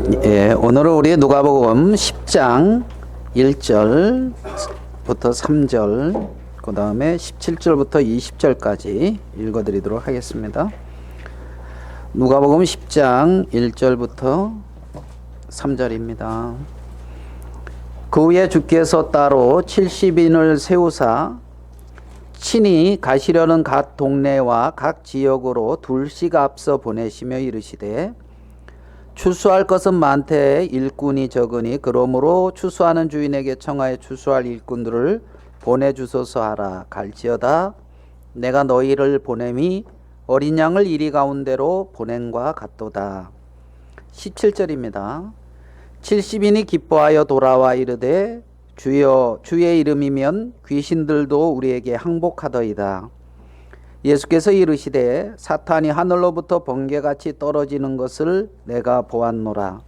예, 오늘은 우리 누가복음 10장 1절부터 3절, 그 다음에 17절부터 20절까지 읽어드리도록 하겠습니다. 누가복음 10장 1절부터 3절입니다. 그 후에 주께서 따로 70인을 세우사 친히 가시려는 각 동네와 각 지역으로 둘씩 앞서 보내시며 이르시되 추수할 것은 많되 일꾼이 적으니 그러므로 추수하는 주인에게 청하여 추수할 일꾼들을 보내주소서 하라. 갈지어다 내가 너희를 보냄이 어린 양을 이리 가운데로 보냄과 같도다. 17절입니다. 70인이 기뻐하여 돌아와 이르되 주여 주의 이름이면 귀신들도 우리에게 항복하더이다. 예수께서 이르시되 사탄이 하늘로부터 번개같이 떨어지는 것을 내가 보았노라.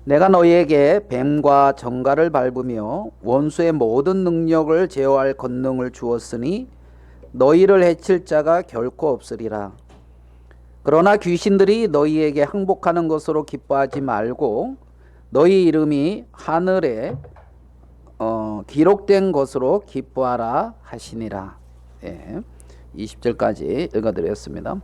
내가 너희에게 뱀과 정갈을 밟으며 원수의 모든 능력을 제어할 권능을 주었으니 너희를 해칠 자가 결코 없으리라. 그러나 귀신들이 너희에게 항복하는 것으로 기뻐하지 말고 너희 이름이 하늘에 기록된 것으로 기뻐하라 하시니라. 예. 20절까지 읽어드렸습니다.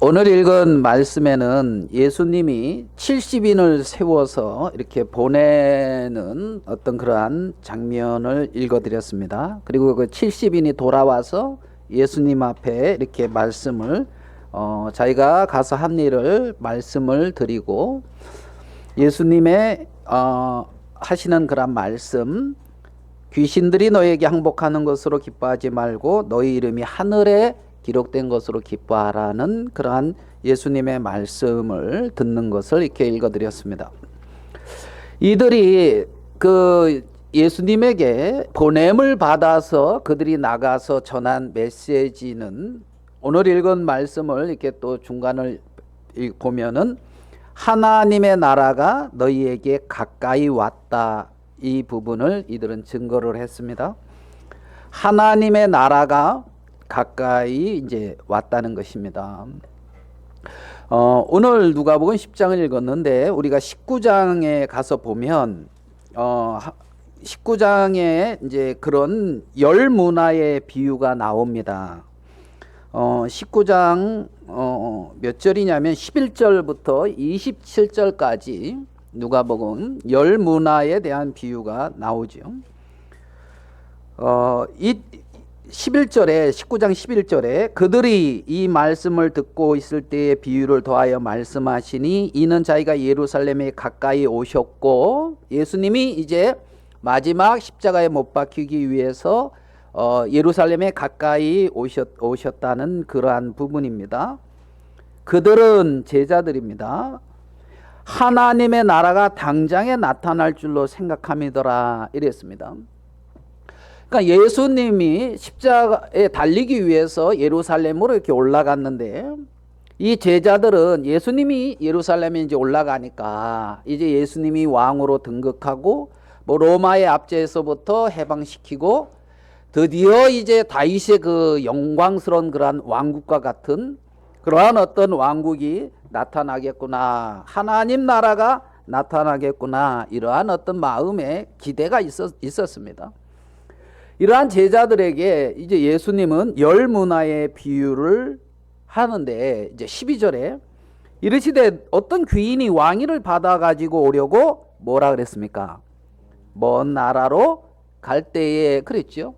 오늘 읽은 말씀에는 예수님이 70인을 세워서 이렇게 보내는 어떤 그러한 장면을 읽어드렸습니다. 그리고 그 70인이 돌아와서 예수님 앞에 이렇게 말씀을 자기가 가서 한 일을 말씀을 드리고 예수님의 하시는 그런 말씀, 귀신들이 너에게 항복하는 것으로 기뻐하지 말고 너희 이름이 하늘에 기록된 것으로 기뻐하라는 그러한 예수님의 말씀을 듣는 것을 이렇게 읽어드렸습니다. 이들이 그 예수님에게 보냄을 받아서 그들이 나가서 전한 메시지는 오늘 읽은 말씀을 이렇게 또 중간을 보면은 하나님의 나라가 너희에게 가까이 왔다. 이 부분을 이들은 증거를 했습니다. 하나님의 나라가 가까이 이제 왔다는 것입니다. 오늘 누가복음 10장을 읽었는데 우리가 19장에 가서 보면 19장에 이제 그런 열 문화의 비유가 나옵니다. 19장 몇 절이냐면 11절부터 27절까지 누가복음 열 문화에 대한 비유가 나오죠. 이 11절에 19장 11절에 그들이 이 말씀을 듣고 있을 때의 비유를 더하여 말씀하시니 이는 자기가 예루살렘에 가까이 오셨고 예수님이 이제 마지막 십자가에 못 박히기 위해서 예루살렘에 가까이 오셨다는 그러한 부분입니다. 그들은 제자들입니다. 하나님의 나라가 당장에 나타날 줄로 생각함이더라 이랬습니다. 그러니까 예수님이 십자가에 달리기 위해서 예루살렘으로 이렇게 올라갔는데 이 제자들은 예수님이 예루살렘에 이제 올라가니까 이제 예수님이 왕으로 등극하고 뭐 로마의 압제에서부터 해방시키고 드디어 이제 다윗의 그 영광스러운 그러한 왕국과 같은 그러한 어떤 왕국이 나타나겠구나, 하나님 나라가 나타나겠구나, 이러한 어떤 마음의 기대가 있었습니다. 이러한 제자들에게 이제 예수님은 열 문화의 비유를 하는데 이제 12절에 이르시되 어떤 귀인이 왕위를 받아 가지고 오려고 뭐라 그랬습니까? 먼 나라로 갈 때에 그랬죠.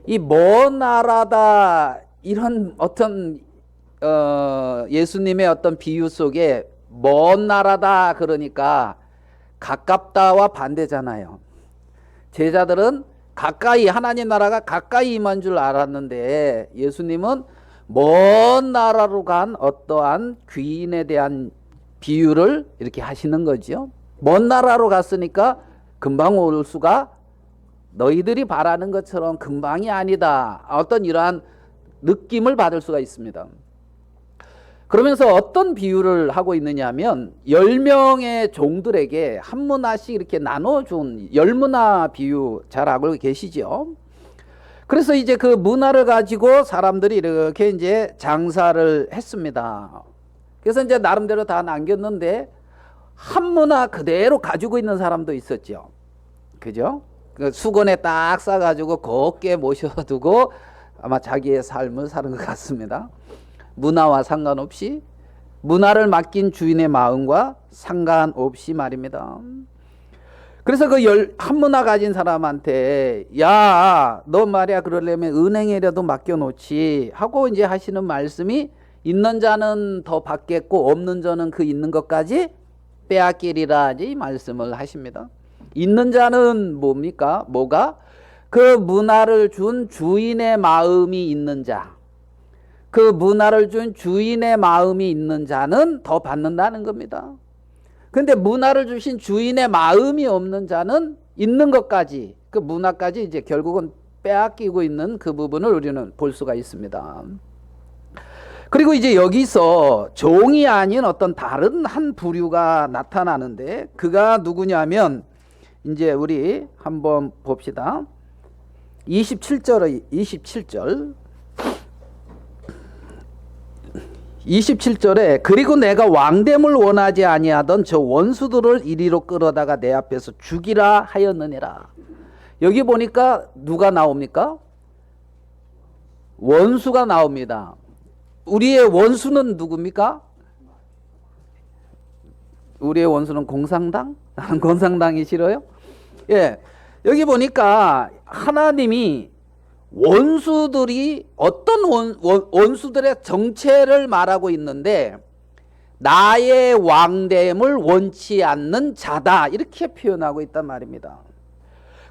이 먼 나라다 이런 어떤 예수님의 어떤 비유 속에 먼 나라다 그러니까 가깝다와 반대잖아요. 제자들은 가까이 하나님 나라가 가까이 임한 줄 알았는데 예수님은 먼 나라로 간 어떠한 귀인에 대한 비유를 이렇게 하시는 거죠. 먼 나라로 갔으니까 금방 올 수가 너희들이 바라는 것처럼 금방이 아니다. 어떤 이러한 느낌을 받을 수가 있습니다. 그러면서 어떤 비유를 하고 있느냐 하면 10명의 종들에게 한 문화씩 이렇게 나눠준 열문화 비유 잘 알고 계시죠? 그래서 이제 그 문화를 가지고 사람들이 이렇게 이제 장사를 했습니다. 그래서 이제 나름대로 다 남겼는데 한 문화 그대로 가지고 있는 사람도 있었죠. 그죠? 그 수건에 딱 싸가지고 곱게 모셔두고 아마 자기의 삶을 사는 것 같습니다. 문화와 상관없이, 문화를 맡긴 주인의 마음과 상관없이 말입니다. 그래서 그 한 문화 가진 사람한테 야, 너 말이야 그러려면 은행에라도 맡겨놓지 하고 이제 하시는 말씀이 있는 자는 더 받겠고 없는 자는 그 있는 것까지 빼앗기리라 이 말씀을 하십니다. 있는 자는 뭡니까? 뭐가? 그 문화를 준 주인의 마음이 있는 자, 그 문화를 준 주인의 마음이 있는 자는 더 받는다는 겁니다. 근데 문화를 주신 주인의 마음이 없는 자는 있는 것까지, 그 문화까지 이제 결국은 빼앗기고 있는 그 부분을 우리는 볼 수가 있습니다. 그리고 이제 여기서 종이 아닌 어떤 다른 한 부류가 나타나는데 그가 누구냐면 이제 우리 한번 봅시다. 27절에 그리고 내가 왕됨을 원하지 아니하던 저 원수들을 이리로 끌어다가 내 앞에서 죽이라 하였느니라. 여기 보니까 누가 나옵니까? 원수가 나옵니다. 우리의 원수는 누굽니까? 우리의 원수는 공산당? 나는 공산당이 싫어요? 예, 여기 보니까 하나님이 원수들이 어떤 원수들의 정체를 말하고 있는데 나의 왕됨을 원치 않는 자다 이렇게 표현하고 있단 말입니다.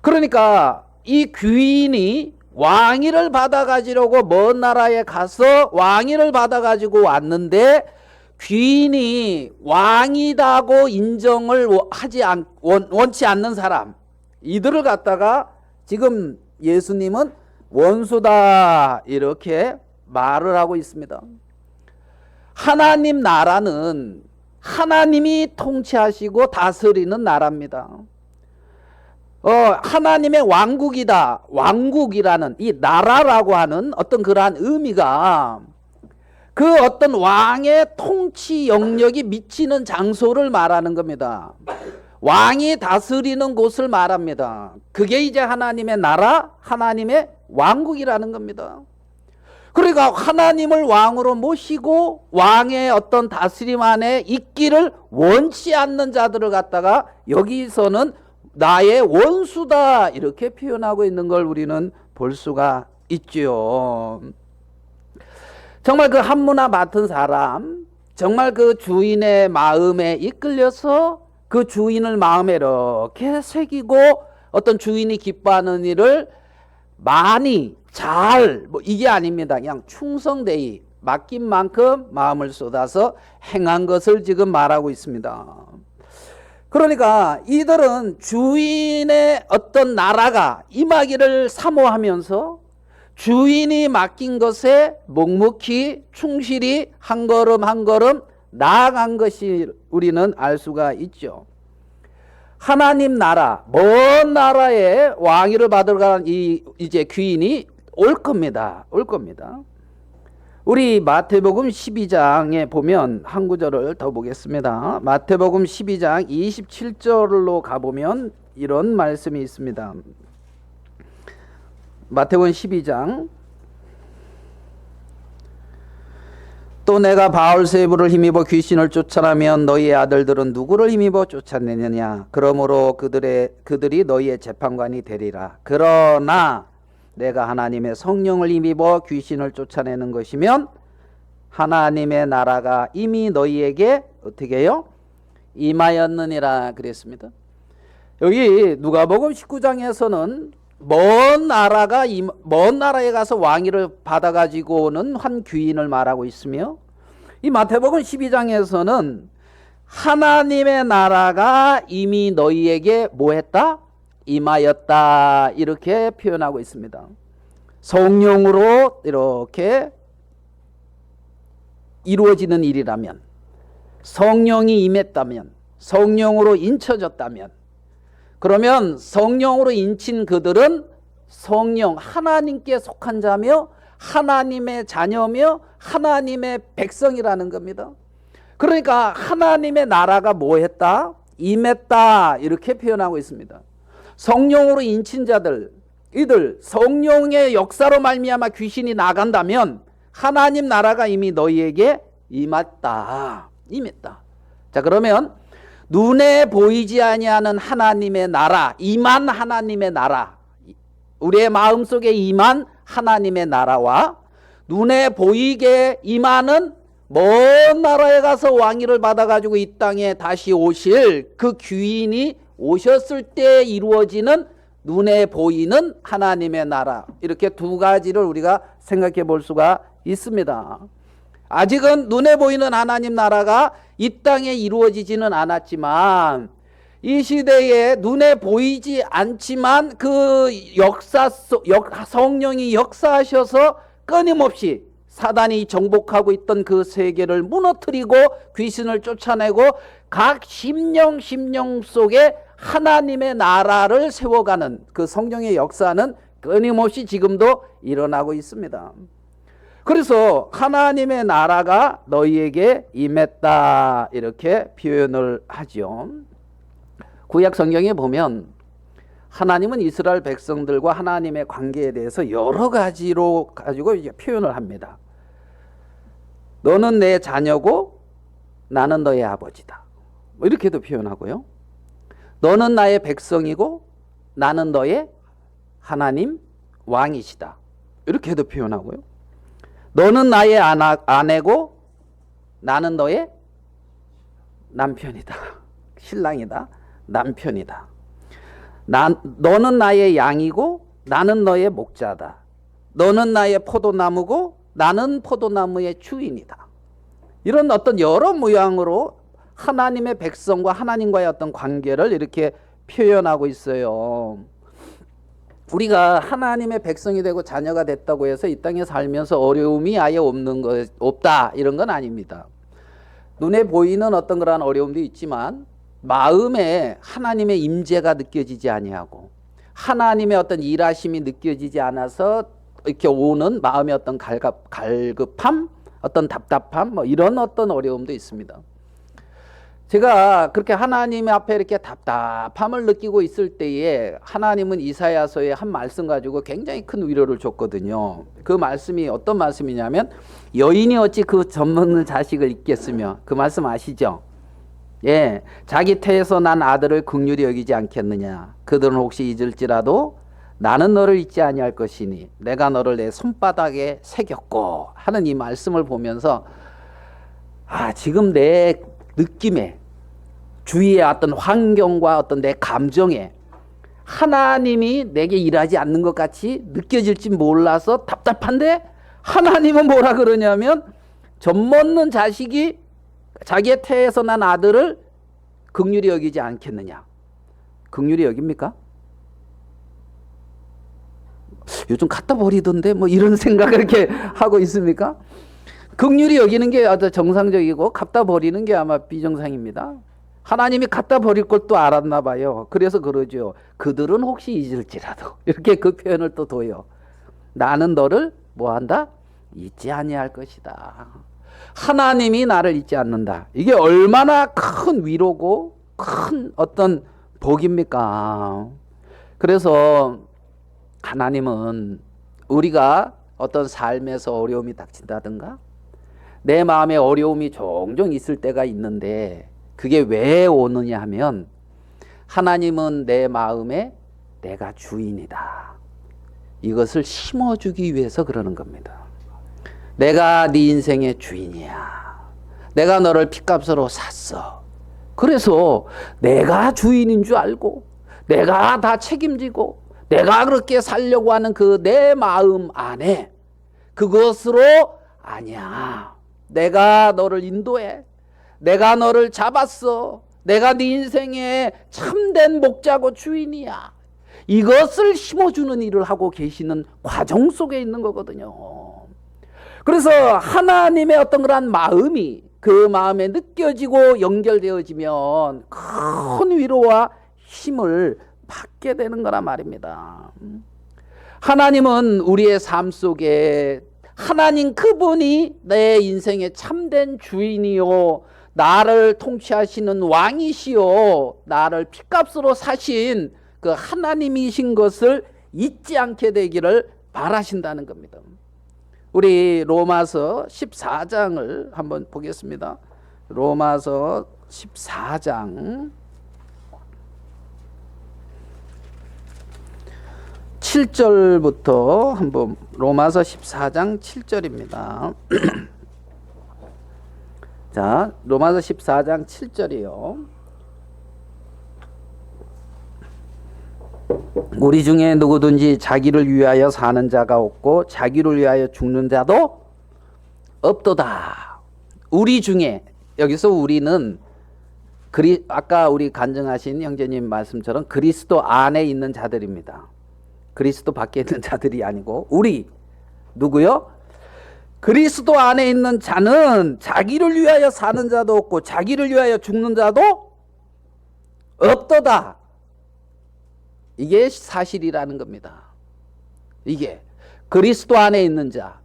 그러니까 이 귀인이 왕위를 받아가지려고 먼 나라에 가서 왕위를 받아가지고 왔는데 귀인이 왕이다고 인정을 원치 않는 사람, 이들을 갖다가 지금 예수님은 원수다 이렇게 말을 하고 있습니다. 하나님 나라는 하나님이 통치하시고 다스리는 나라입니다. 하나님의 왕국이다. 왕국이라는 이 나라라고 하는 어떤 그러한 의미가 그 어떤 왕의 통치 영역이 미치는 장소를 말하는 겁니다. 왕이 다스리는 곳을 말합니다. 그게 이제 하나님의 나라, 하나님의 왕국이라는 겁니다. 그러니까 하나님을 왕으로 모시고 왕의 어떤 다스림 안에 있기를 원치 않는 자들을 갖다가 여기서는 나의 원수다 이렇게 표현하고 있는 걸 우리는 볼 수가 있죠. 정말 그 한 문화 맡은 사람, 정말 그 주인의 마음에 이끌려서 그 주인을 마음에 이렇게 새기고 어떤 주인이 기뻐하는 일을 많이 잘 이게 아닙니다. 그냥 충성되이 맡긴 만큼 마음을 쏟아서 행한 것을 지금 말하고 있습니다. 그러니까 이들은 주인의 어떤 나라가 임하기를 사모하면서 주인이 맡긴 것에 묵묵히 충실히 한 걸음 한 걸음 나아간 것이 우리는 알 수가 있죠. 하나님 나라, 먼 나라에 왕위를 받으러 가는 이제 귀인이 올 겁니다. 올 겁니다. 우리 마태복음 12장에 보면 한 구절을 더 보겠습니다. 마태복음 12장 27절로 가보면 이런 말씀이 있습니다. 마태복음 12장 또 내가 바울세부를 힘입어 귀신을 쫓아내면 너희의 아들들은 누구를 힘입어 쫓아내느냐? 그러므로 그들이 너희의 재판관이 되리라. 그러나 내가 하나님의 성령을 힘입어 귀신을 쫓아내는 것이면 하나님의 나라가 이미 너희에게 어떻게 해요? 임하였느니라 그랬습니다. 여기 누가복음 19장에서는 먼 나라에 가서 왕위를 받아가지고 오는 한 귀인을 말하고 있으며 이 마태복음 12장에서는 하나님의 나라가 이미 너희에게 뭐했다? 임하였다 이렇게 표현하고 있습니다. 성령으로 이렇게 이루어지는 일이라면, 성령이 임했다면, 성령으로 인쳐졌다면, 그러면 성령으로 인친 그들은 성령 하나님께 속한 자며 하나님의 자녀며 하나님의 백성이라는 겁니다. 그러니까 하나님의 나라가 뭐 했다? 임했다. 이렇게 표현하고 있습니다. 성령으로 인친 자들, 이들 성령의 역사로 말미암아 귀신이 나간다면 하나님 나라가 이미 너희에게 임했다. 임했다. 자, 그러면 눈에 보이지 아니하는 하나님의 나라, 임한 하나님의 나라, 우리의 마음속에 임한 하나님의 나라와 눈에 보이게 임하는 먼 나라에 가서 왕위를 받아가지고 이 땅에 다시 오실 그 귀인이 오셨을 때 이루어지는 눈에 보이는 하나님의 나라, 이렇게 두 가지를 우리가 생각해 볼 수가 있습니다. 아직은 눈에 보이는 하나님 나라가 이 땅에 이루어지지는 않았지만 이 시대에 눈에 보이지 않지만 그 성령이 역사하셔서 끊임없이 사단이 정복하고 있던 그 세계를 무너뜨리고 귀신을 쫓아내고 각 심령 속에 하나님의 나라를 세워가는 그 성령의 역사는 끊임없이 지금도 일어나고 있습니다. 그래서 하나님의 나라가 너희에게 임했다, 이렇게 표현을 하죠. 구약 성경에 보면 하나님은 이스라엘 백성들과 하나님의 관계에 대해서 여러 가지로 가지고 표현을 합니다. 너는 내 자녀고 나는 너의 아버지다, 이렇게도 표현하고요. 너는 나의 백성이고 나는 너의 하나님 왕이시다, 이렇게도 표현하고요. 너는 나의 아내고 나는 너의 남편이다, 신랑이다, 남편이다. 너는 나의 양이고 나는 너의 목자다. 너는 나의 포도나무고 나는 포도나무의 주인이다. 이런 어떤 여러 모양으로 하나님의 백성과 하나님과의 어떤 관계를 이렇게 표현하고 있어요. 우리가 하나님의 백성이 되고 자녀가 됐다고 해서 이 땅에 살면서 어려움이 아예 없다, 이런 건 아닙니다. 눈에 보이는 어떤 그러한 어려움도 있지만 마음에 하나님의 임재가 느껴지지 아니하고 하나님의 어떤 일하심이 느껴지지 않아서 이렇게 오는 마음의 어떤 갈급함, 어떤 답답함, 뭐 이런 어떤 어려움도 있습니다. 제가 그렇게 하나님 앞에 이렇게 답답함을 느끼고 있을 때에 하나님은 이사야서에 한 말씀 가지고 굉장히 큰 위로를 줬거든요. 그 말씀이 어떤 말씀이냐면 여인이 어찌 그 젖먹는 자식을 잊겠으며, 그 말씀 아시죠? 예, 자기 태에서 난 아들을 긍휼히 여기지 않겠느냐. 그들은 혹시 잊을지라도 나는 너를 잊지 아니할 것이니 내가 너를 내 손바닥에 새겼고 하는 이 말씀을 보면서 지금 내 느낌에, 주위의 어떤 환경과 어떤 내 감정에 하나님이 내게 일하지 않는 것 같이 느껴질지 몰라서 답답한데, 하나님은 뭐라 그러냐면 젖먹는 자식이 자기의 태에서 난 아들을 긍휼히 여기지 않겠느냐. 긍휼히 여깁니까? 요즘 갖다 버리던데 뭐 이런 생각을 이렇게 하고 있습니까? 긍휼히 여기는 게 아주 정상적이고 갖다 버리는 게 아마 비정상입니다. 하나님이 갖다 버릴 것도 알았나 봐요. 그래서 그러죠. 그들은 혹시 잊을지라도, 이렇게 그 표현을 또 둬요. 나는 너를 뭐한다? 잊지 아니할 것이다. 하나님이 나를 잊지 않는다. 이게 얼마나 큰 위로고 큰 어떤 복입니까? 그래서 하나님은 우리가 어떤 삶에서 어려움이 닥친다든가 내 마음에 어려움이 종종 있을 때가 있는데 그게 왜 오느냐 하면 하나님은 내 마음에 내가 주인이다, 이것을 심어주기 위해서 그러는 겁니다. 내가 네 인생의 주인이야. 내가 너를 핏값으로 샀어. 그래서 내가 주인인 줄 알고 내가 다 책임지고 내가 그렇게 살려고 하는 그 내 마음 안에 그것으로 아니야. 내가 너를 인도해. 내가 너를 잡았어. 내가 네 인생의 참된 목자고 주인이야. 이것을 심어주는 일을 하고 계시는 과정 속에 있는 거거든요. 그래서 하나님의 어떤 그런 마음이 그 마음에 느껴지고 연결되어지면 큰 위로와 힘을 받게 되는 거란 말입니다. 하나님은 우리의 삶 속에 하나님 그분이 내 인생의 참된 주인이요 나를 통치하시는 왕이시요 나를 핏값으로 사신 그 하나님이신 것을 잊지 않게 되기를 바라신다는 겁니다. 우리 로마서 14장을 한번 보겠습니다. 로마서 14장 7절부터 한번 로마서 14장 7절입니다. 자, 로마서 14장 7절이요. 우리 중에 누구든지 자기를 위하여 사는 자가 없고 자기를 위하여 죽는 자도 없도다. 우리 중에, 여기서 우리는 아까 우리 간증하신 형제님 말씀처럼 그리스도 안에 있는 자들입니다. 그리스도 밖에 있는 자들이 아니고 우리 누구요? 그리스도 안에 있는 자는 자기를 위하여 사는 자도 없고 자기를 위하여 죽는 자도 없도다. 이게 사실이라는 겁니다. 이게 그리스도 안에 있는 자,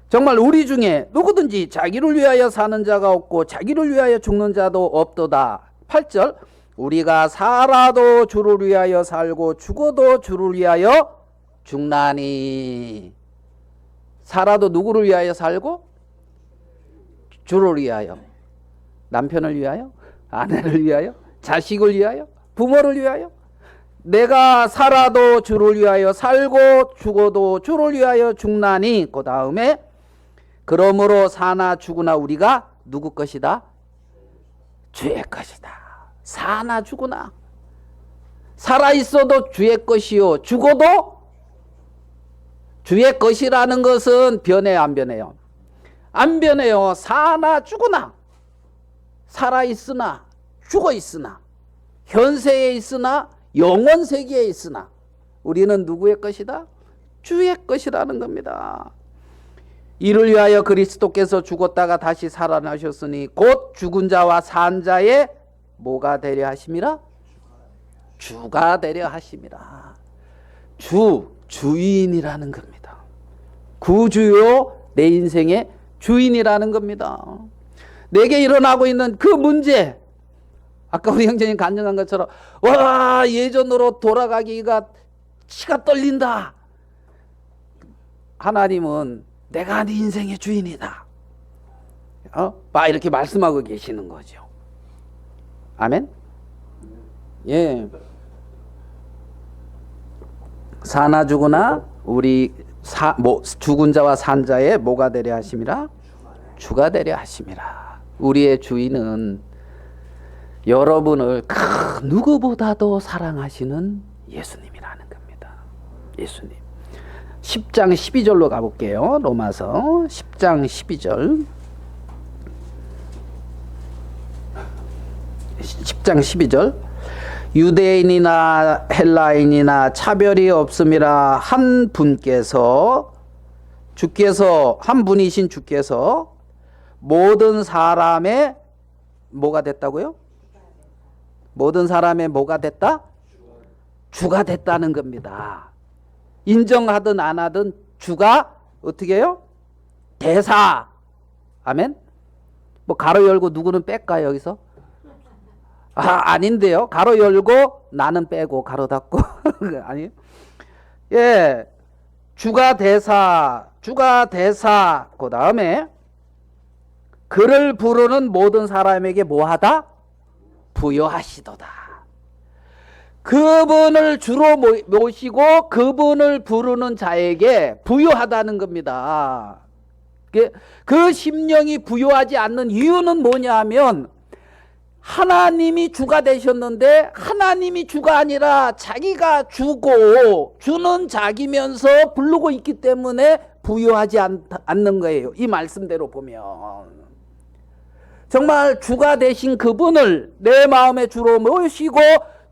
정말 우리 중에 누구든지 자기를 위하여 사는 자가 없고 자기를 위하여 죽는 자도 없도다. 8절, 우리가 살아도 주를 위하여 살고 죽어도 주를 위하여 죽나니. 살아도 누구를 위하여 살고? 주를 위하여. 남편을 위하여? 아내를 위하여? 자식을 위하여? 부모를 위하여? 내가 살아도 주를 위하여 살고 죽어도 주를 위하여 죽나니. 그 다음에 그러므로 사나 죽으나 우리가 누구 것이다? 주의 것이다. 사나 죽으나 살아있어도 주의 것이요 죽어도 주의 것이라는 것은 변해요, 안 변해요? 안 변해요. 사나 죽으나, 살아있으나 죽어있으나 현세에 있으나 영원 세계에 있으나 우리는 누구의 것이다? 주의 것이라는 겁니다. 이를 위하여 그리스도께서 죽었다가 다시 살아나셨으니 곧 죽은 자와 산 자의 뭐가 되려 하심이라? 주가 되려 하심이라. 주인이라는 겁니다. 구주요 내 인생의 주인이라는 겁니다. 내게 일어나고 있는 그 문제, 아까 우리 형제님 간증한 것처럼 와 예전으로 돌아가기가 치가 떨린다. 하나님은 내가 네 인생의 주인이다. 막 이렇게 말씀하고 계시는 거죠. 아멘. 예. 사나 죽으나 우리 죽은 자와 산 자의 뭐가 되려 하심이라? 주가 되려 하심이라. 우리의 주인은 여러분을 그 누구보다도 사랑하시는 예수님이라는 겁니다. 예수님. 10장 12절로 가볼게요. 로마서 10장 12절. 10장 12절. 유대인이나 헬라인이나 차별이 없음이라 한 분께서 한 분이신 주께서 모든 사람의 뭐가 됐다고요? 모든 사람의 뭐가 됐다? 주가 됐다는 겁니다. 인정하든 안 하든 주가 어떻게 해요? 대사. 아멘. 뭐 가로 열고 누구는 뺄까요 여기서? 아닌데요. 가로 열고 나는 빼고 가로 닫고 아니에요? 예, 주가 대사. 그 다음에 그를 부르는 모든 사람에게 뭐하다? 부여하시도다. 그분을 주로 모시고 그분을 부르는 자에게 부여하다는 겁니다. 그 심령이 부여하지 않는 이유는 뭐냐 하면 하나님이 주가 되셨는데 하나님이 주가 아니라 자기가 주고 주는 자기면서 부르고 있기 때문에 부여하지 않는 거예요. 이 말씀대로 보면 정말 주가 되신 그분을 내 마음의 주로 모시고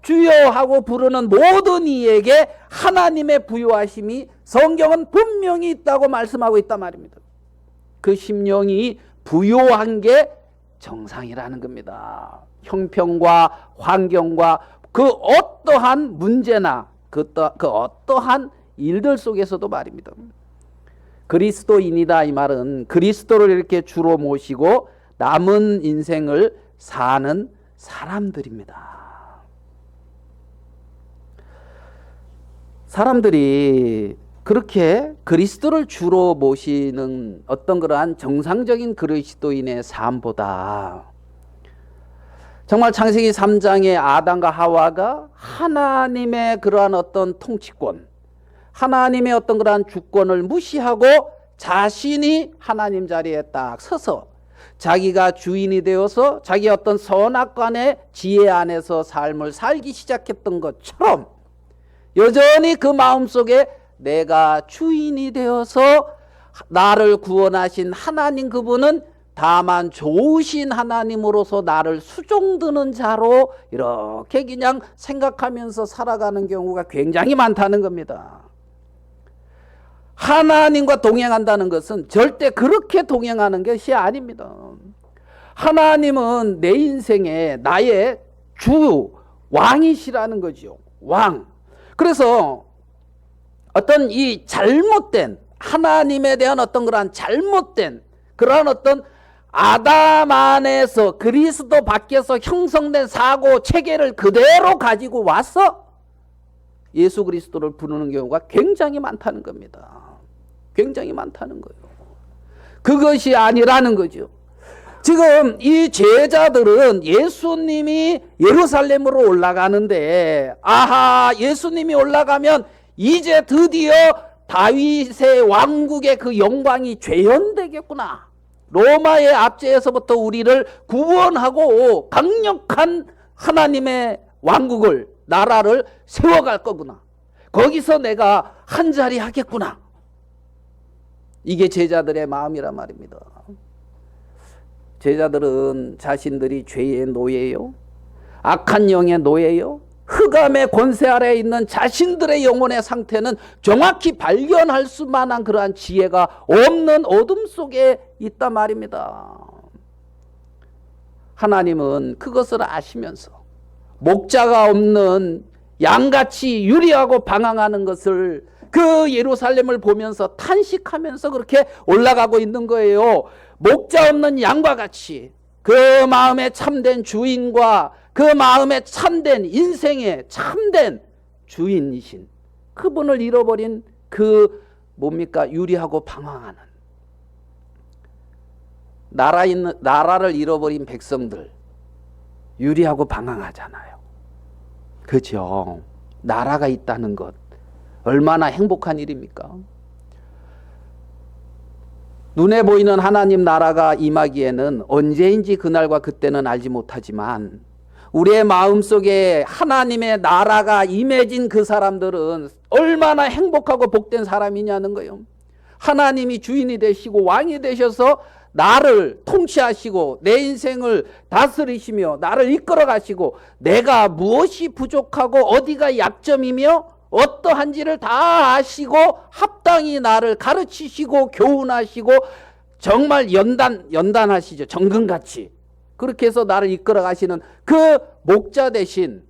주여 하고 부르는 모든 이에게 하나님의 부여하심이 성경은 분명히 있다고 말씀하고 있단 말입니다. 그 심령이 부여한 게 정상이라는 겁니다. 형편과 환경과 그 어떠한 문제나 그 어떠한 일들 속에서도 말입니다. 그리스도인이다 이 말은 그리스도를 이렇게 주로 모시고 남은 인생을 사는 사람들입니다. 사람들이 그렇게 그리스도를 주로 모시는 어떤 그러한 정상적인 그리스도인의 삶보다 정말 창세기 3장의 아담과 하와가 하나님의 그러한 어떤 통치권, 하나님의 어떤 그러한 주권을 무시하고 자신이 하나님 자리에 딱 서서 자기가 주인이 되어서 자기 어떤 선악관의 지혜 안에서 삶을 살기 시작했던 것처럼 여전히 그 마음속에 내가 주인이 되어서 나를 구원하신 하나님, 그분은 다만 좋으신 하나님으로서 나를 수종드는 자로 이렇게 그냥 생각하면서 살아가는 경우가 굉장히 많다는 겁니다. 하나님과 동행한다는 것은 절대 그렇게 동행하는 것이 아닙니다. 하나님은 내 인생에 나의 주 왕이시라는 거죠. 왕. 그래서 어떤 이 잘못된 하나님에 대한 어떤 그러한 잘못된 그러한 어떤 아담 안에서 그리스도 밖에서 형성된 사고 체계를 그대로 가지고 와서 예수 그리스도를 부르는 경우가 굉장히 많다는 겁니다. 굉장히 많다는 거예요. 그것이 아니라는 거죠. 지금 이 제자들은 예수님이 예루살렘으로 올라가는데, 아하, 예수님이 올라가면 이제 드디어 다윗의 왕국의 그 영광이 재현되겠구나. 로마의 압제에서부터 우리를 구원하고 강력한 하나님의 왕국을, 나라를 세워갈 거구나. 거기서 내가 한자리 하겠구나. 이게 제자들의 마음이란 말입니다. 제자들은 자신들이 죄의 노예요, 악한 영의 노예요, 흑암의 권세 아래에 있는 자신들의 영혼의 상태는 정확히 발견할 수만한 그러한 지혜가 없는 어둠 속에 있단 말입니다. 하나님은 그것을 아시면서 목자가 없는 양같이 유리하고 방황하는 것을 그 예루살렘을 보면서 탄식하면서 그렇게 올라가고 있는 거예요. 목자 없는 양과 같이 그 마음에 참된 주인과 그 마음에 참된 인생의 참된 주인이신 그분을 잃어버린 그 뭡니까? 유리하고 방황하는 나라를 잃어버린 백성들 유리하고 방황하잖아요. 그죠? 나라가 있다는 것 얼마나 행복한 일입니까? 눈에 보이는 하나님 나라가 임하기에는 언제인지 그날과 그때는 알지 못하지만 우리의 마음속에 하나님의 나라가 임해진 그 사람들은 얼마나 행복하고 복된 사람이냐는 거예요. 하나님이 주인이 되시고 왕이 되셔서 나를 통치하시고 내 인생을 다스리시며 나를 이끌어 가시고 내가 무엇이 부족하고 어디가 약점이며 어떠한지를 다 아시고 합당히 나를 가르치시고 교훈하시고 정말 연단하시죠. 정금같이 그렇게 해서 나를 이끌어 가시는 그 목자 대신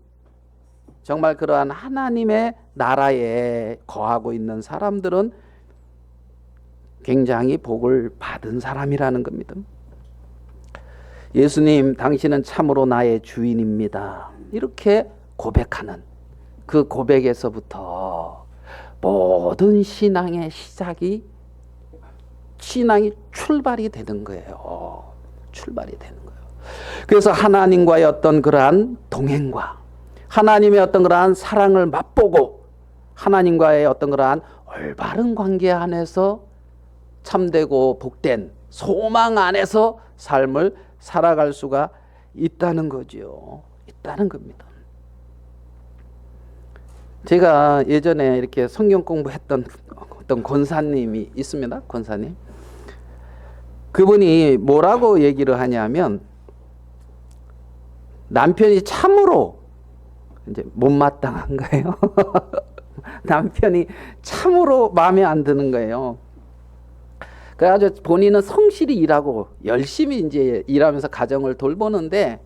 정말 그러한 하나님의 나라에 거하고 있는 사람들은 굉장히 복을 받은 사람이라는 겁니다. 예수님, 당신은 참으로 나의 주인입니다. 이렇게 고백하는 그 고백에서부터 모든 신앙의 시작이 신앙이 출발이 되는 거예요. 출발이 되는 거예요. 그래서 하나님과의 어떤 그러한 동행과 하나님의 어떤 그러한 사랑을 맛보고 하나님과의 어떤 그러한 올바른 관계 안에서 참되고 복된 소망 안에서 삶을 살아갈 수가 있다는 거죠. 있다는 겁니다. 제가 예전에 이렇게 성경 공부했던 어떤 권사님이 있습니다. 권사님. 그분이 뭐라고 얘기를 하냐면 남편이 참으로 이제 못마땅한 거예요. 남편이 참으로 마음에 안 드는 거예요. 그래가지고 본인은 성실히 일하고 열심히 이제 일하면서 가정을 돌보는데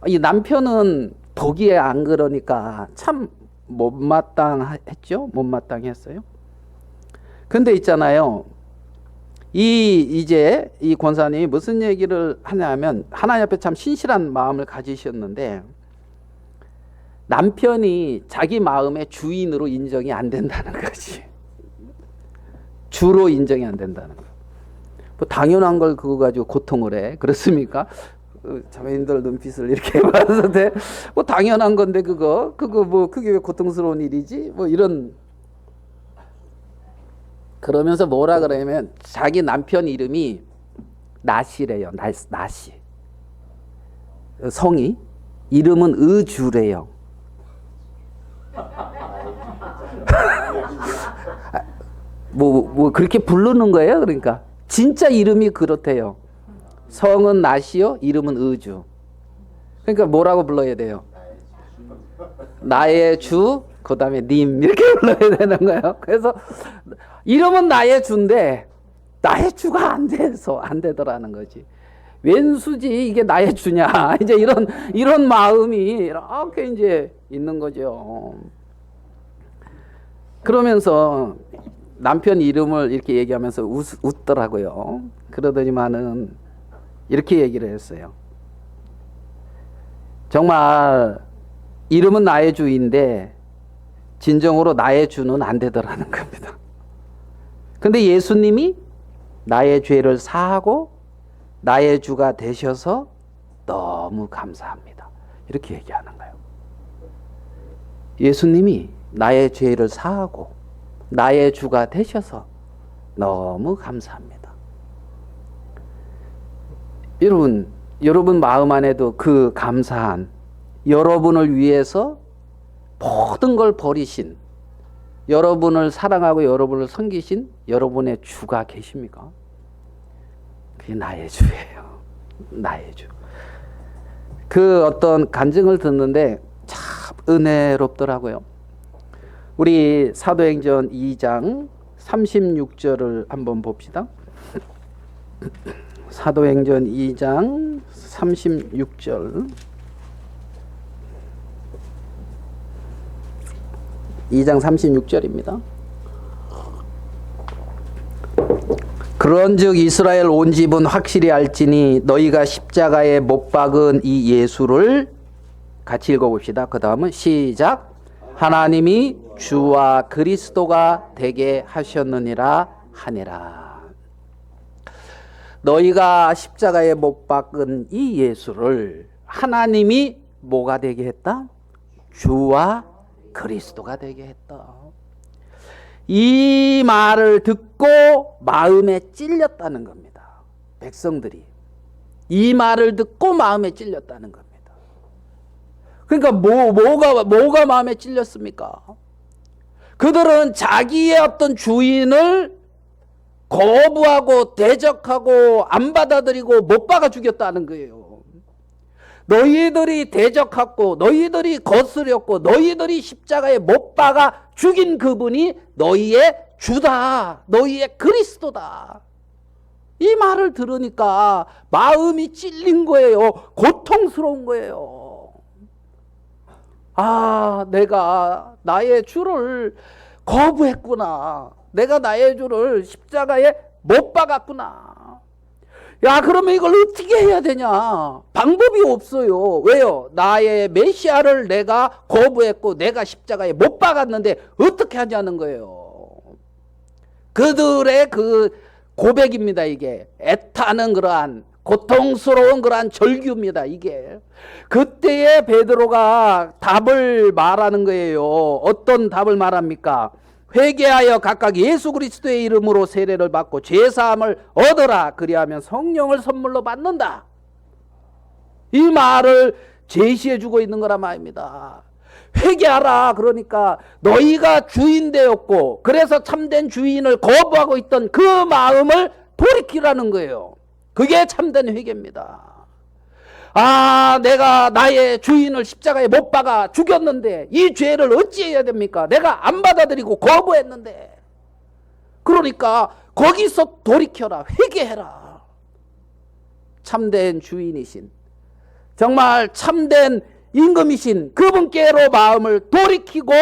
이 남편은 보기에 안 그러니까 참 못마땅했죠. 못마땅했어요. 근데 있잖아요. 이제 이 권사님이 무슨 얘기를 하냐면 하나님 앞에 참 신실한 마음을 가지셨는데 남편이 자기 마음의 주인으로 인정이 안 된다는 거지. 주로 인정이 안 된다는 거. 뭐 당연한 걸 그거 가지고 고통을 해. 그렇습니까? 자매님들 눈빛을 이렇게 봐도 돼. 뭐 당연한 건데 그거 뭐 그게 왜 고통스러운 일이지? 뭐 이런. 그러면서 뭐라 그러냐면 자기 남편 이름이 나시래요. 나시. 성이 이름은 의주래요. 뭐 그렇게 부르는 거예요. 그러니까 진짜 이름이 그렇대요. 성은 나시요, 이름은 의주. 그러니까 뭐라고 불러야 돼요? 나의 주, 그 다음에 님 이렇게 불러야 되는 거예요. 그래서 이름은 나의 주인데 나의 주가 안 돼서 안 되더라는 거지. 웬수지 이게 나의 주냐? 이제 이런 마음이 이렇게 이제 있는 거죠. 그러면서 남편 이름을 이렇게 얘기하면서 웃더라고요. 그러더니만은 이렇게 얘기를 했어요. 정말 이름은 나의 주인데 진정으로 나의 주는 안 되더라는 겁니다. 근데 예수님이 나의 죄를 사하고 나의 주가 되셔서 너무 감사합니다. 이렇게 얘기하는 거예요. 예수님이 나의 죄를 사하고 나의 주가 되셔서 너무 감사합니다. 여러분 마음 안에도 그 감사한, 여러분을 위해서 모든 걸 버리신, 여러분을 사랑하고 여러분을 섬기신 여러분의 주가 계십니까? 그게 나의 주예요. 나의 주. 그 어떤 간증을 듣는데 참 은혜롭더라고요. 우리 사도행전 2장 36절을 한번 봅시다. 사도행전 2장 36절. 2장 36절입니다. 그런즉 이스라엘 온 집은 확실히 알지니 너희가 십자가에 못 박은 이 예수를 같이 읽어봅시다. 그 다음은 시작. 하나님이 주와 그리스도가 되게 하셨느니라 하니라. 너희가 십자가에 못 박은 이 예수를 하나님이 뭐가 되게 했다? 주와 그리스도가 되게 했다. 이 말을 듣고 마음에 찔렸다는 겁니다. 백성들이 이 말을 듣고 마음에 찔렸다는 겁니다. 그러니까 뭐가 마음에 찔렸습니까? 그들은 자기의 어떤 주인을 거부하고 대적하고 안 받아들이고 못 박아 죽였다는 거예요. 너희들이 대적하고 너희들이 거스렸고 너희들이 십자가에 못 박아 죽인 그분이 너희의 주다. 너희의 그리스도다. 이 말을 들으니까 마음이 찔린 거예요. 고통스러운 거예요. 아, 내가 나의 주를 거부했구나. 내가 나의 주를 십자가에 못 박았구나. 야, 그러면 이걸 어떻게 해야 되냐? 방법이 없어요. 왜요? 나의 메시아를 내가 거부했고 내가 십자가에 못 박았는데 어떻게 하냐는 거예요. 그들의 그 고백입니다. 이게 애타는 그러한 고통스러운 그러한 절규입니다. 이게 그때에 베드로가 답을 말하는 거예요. 어떤 답을 말합니까? 회개하여 각각 예수 그리스도의 이름으로 세례를 받고 죄사함을 얻어라. 그리하면 성령을 선물로 받는다. 이 말을 제시해 주고 있는 거란 말입니다. 회개하라. 그러니까 너희가 주인 되었고 그래서 참된 주인을 거부하고 있던 그 마음을 돌이키라는 거예요. 그게 참된 회개입니다. 아, 내가 나의 주인을 십자가에 못 박아 죽였는데 이 죄를 어찌해야 됩니까? 내가 안 받아들이고 거부했는데. 그러니까 거기서 돌이켜라. 회개해라. 참된 주인이신, 정말 참된 임금이신 그분께로 마음을 돌이키고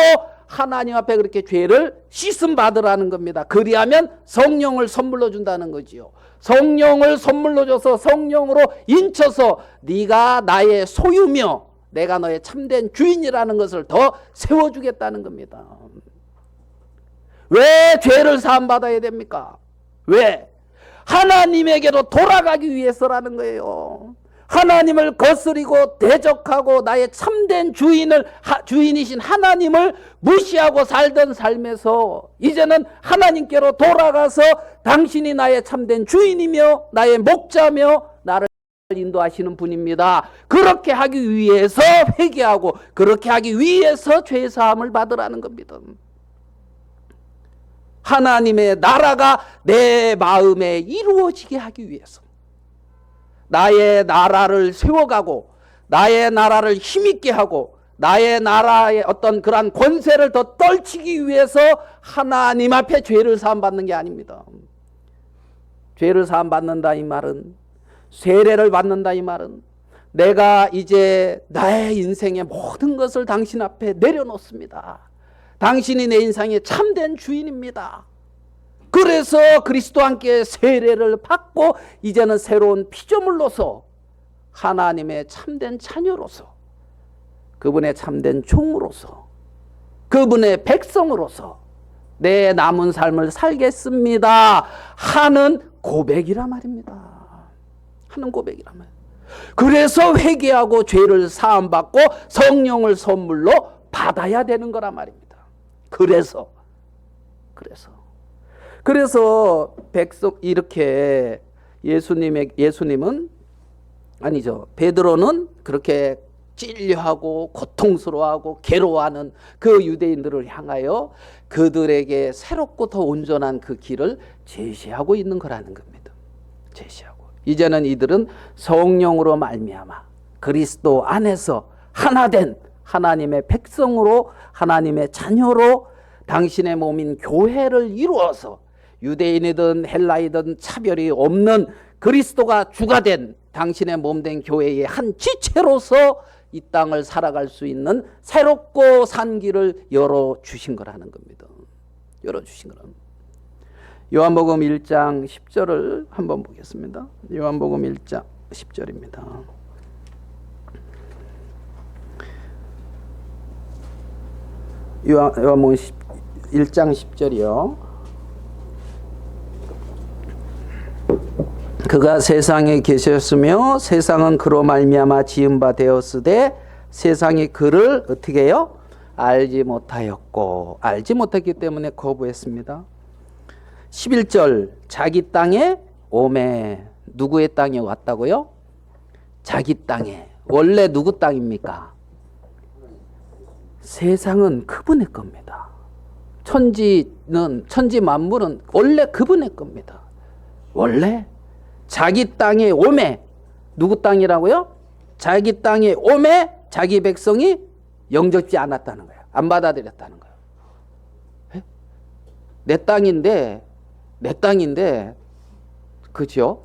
하나님 앞에 그렇게 죄를 씻음 받으라는 겁니다. 그리하면 성령을 선물로 준다는 거지요. 성령을 선물로 줘서 성령으로 인쳐서 네가 나의 소유며 내가 너의 참된 주인이라는 것을 더 세워주겠다는 겁니다. 왜 죄를 사함받아야 됩니까? 왜? 하나님에게로 돌아가기 위해서라는 거예요. 하나님을 거스리고 대적하고 나의 참된 주인이신 하나님을 무시하고 살던 삶에서 이제는 하나님께로 돌아가서 당신이 나의 참된 주인이며 나의 목자며 나를 인도하시는 분입니다. 그렇게 하기 위해서 회개하고 그렇게 하기 위해서 죄사함을 받으라는 겁니다. 하나님의 나라가 내 마음에 이루어지게 하기 위해서 나의 나라를 세워가고 나의 나라를 힘있게 하고 나의 나라의 어떤 그러한 권세를 더 떨치기 위해서 하나님 앞에 죄를 사함받는 게 아닙니다. 죄를 사함받는다 이 말은, 세례를 받는다 이 말은, 내가 이제 나의 인생의 모든 것을 당신 앞에 내려놓습니다. 당신이 내 인생의 참된 주인입니다. 그래서 그리스도와 함께 세례를 받고 이제는 새로운 피조물로서 하나님의 참된 자녀로서 그분의 참된 종으로서 그분의 백성으로서 내 남은 삶을 살겠습니다 하는 고백이란 말입니다. 하는 고백이란 말이에요. 그래서 회개하고 죄를 사함받고 성령을 선물로 받아야 되는 거란 말입니다. 그래서 백성 이렇게 예수님은 아니죠. 베드로는 그렇게 찔려하고 고통스러워하고 괴로워하는 그 유대인들을 향하여 그들에게 새롭고 더 온전한 그 길을 제시하고 있는 거라는 겁니다. 제시하고 이제는 이들은 성령으로 말미암아 그리스도 안에서 하나된 하나님의 백성으로 하나님의 자녀로 당신의 몸인 교회를 이루어서 유대인이든 헬라이든 차별이 없는 그리스도가 주가 된 당신의 몸된 교회의 한 지체로서 이 땅을 살아갈 수 있는 새롭고 산 길을 열어주신 거라는 겁니다. 열어주신 거라는 겁니다. 요한복음 1장 10절을 한번 보겠습니다. 요한복음 1장 10절입니다. 요한복음 1장 10절이요. 그가 세상에 계셨으며 세상은 그로 말미암아 지은 바 되었으되 세상이 그를 어떻게 해요? 알지 못하였고 알지 못했기 때문에 거부했습니다. 11절 자기 땅에 오매 누구의 땅에 왔다고요? 자기 땅에. 원래 누구 땅입니까? 세상은 그분의 겁니다. 천지 만물은 원래 그분의 겁니다. 원래 자기 땅에 오매 누구 땅이라고요? 자기 땅에 오매 자기 백성이 영접지 않았다는 거예요. 안 받아들였다는 거예요. 에? 내 땅인데 그죠?